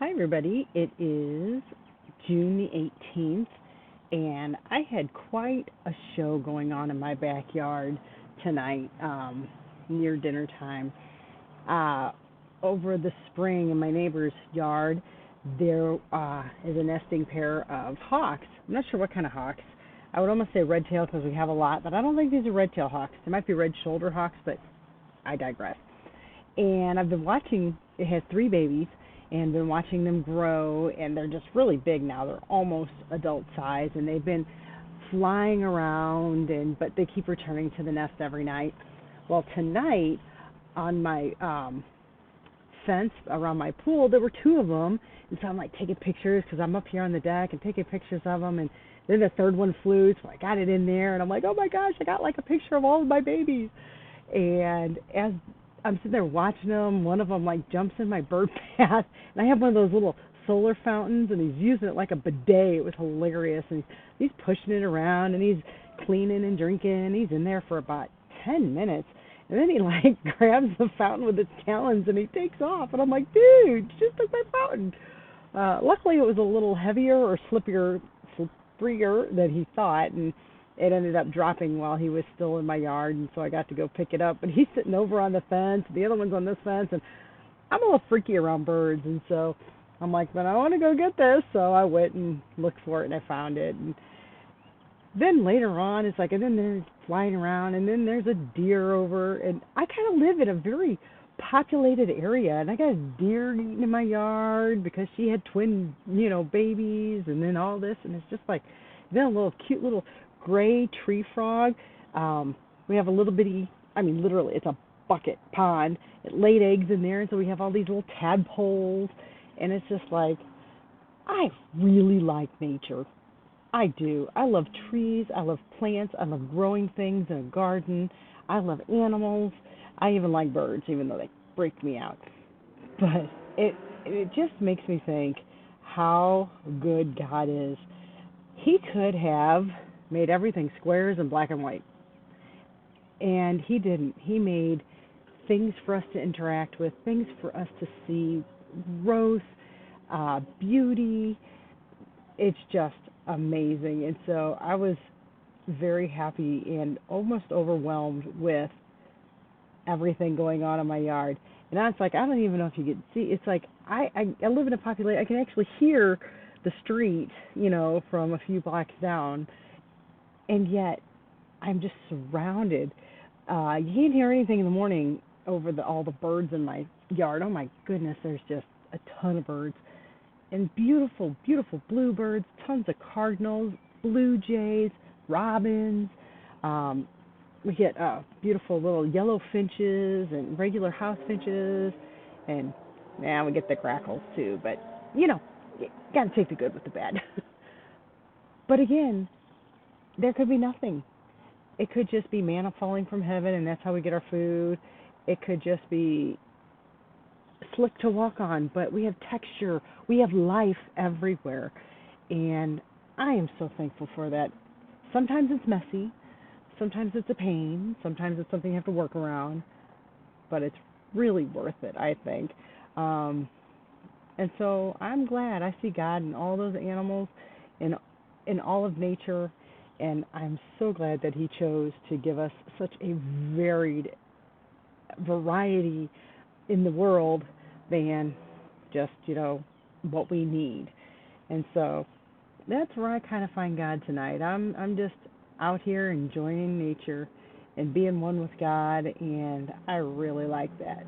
Hi, everybody. It is June the 18th, and I had quite a show going on in my backyard tonight near dinner time. Uh, Over the spring in my neighbor's yard, there is a nesting pair of hawks. I'm not sure what kind of hawks. I would almost say red tail because we have a lot, but I don't think these are red tail hawks. They might be red shoulder hawks, but I digress. And I've been watching. It has three babies, and been watching them grow, and they're just really big now. They're almost adult size, and they've been flying around, and but they keep returning to the nest every night. Well, tonight on my fence around my pool, there were two of them, and so I'm like taking pictures because I'm up here on the deck and taking pictures of them, and then the third one flew, so I got it in there, and I'm like, oh my gosh, I got like a picture of all of my babies. And as I'm sitting there watching them, one of them like jumps in my bird bath, and I have one of those little solar fountains, and he's using it like a bidet. It was hilarious, and he's pushing it around, and he's cleaning and drinking. He's in there for about 10 minutes, and then he like grabs the fountain with his talons and he takes off, and I'm like, dude, you just took my fountain. Luckily, it was a little heavier or slipperier than he thought, and it ended up dropping while he was still in my yard, and so I got to go pick it up. But he's sitting over on the fence, the other one's on this fence, and I'm a little freaky around birds, and so I'm like, but I want to go get this, so I went and looked for it, and I found it. And then later on, it's like, and then they're flying around, and then there's a deer over, and I kind of live in a very populated area, and I got a deer eating in my yard because she had twin, babies, and then all this, and it's just like, then a little cute little gray tree frog. We have a little bitty, I mean, literally, it's a bucket pond. It laid eggs in there, and so we have all these little tadpoles, and it's just like, I really like nature. I do. I love trees. I love plants. I love growing things in a garden. I love animals. I even like birds, even though they break me out. But it just makes me think how good God is. He could have made everything squares and black and white, and he didn't. He made things for us to interact with, things for us to see, growth, beauty. It's just amazing. And so I was very happy and almost overwhelmed with everything going on in my yard. And I was like, I don't even know if you can see. It's like I live in a population. I can actually hear the street, from a few blocks down, and yet I'm just surrounded. You can't hear anything in the morning over all the birds in my yard. Oh my goodness, there's just a ton of birds, and beautiful, beautiful bluebirds, tons of cardinals, blue jays, robins. Um, we get beautiful little yellow finches and regular house finches, and now we get the grackles too. But you got to take the good with the bad. But again, there could be nothing. It could just be manna falling from heaven, and that's how we get our food. It could just be slick to walk on, but we have texture. We have life everywhere. And I am so thankful for that. Sometimes it's messy. Sometimes it's a pain. Sometimes it's something you have to work around. But it's really worth it, I think. And so I'm glad I see God in all those animals, in all of nature, and I'm so glad that He chose to give us such a varied variety in the world than just what we need. And so that's where I kind of find God tonight. I'm just out here enjoying nature and being one with God, and I really like that.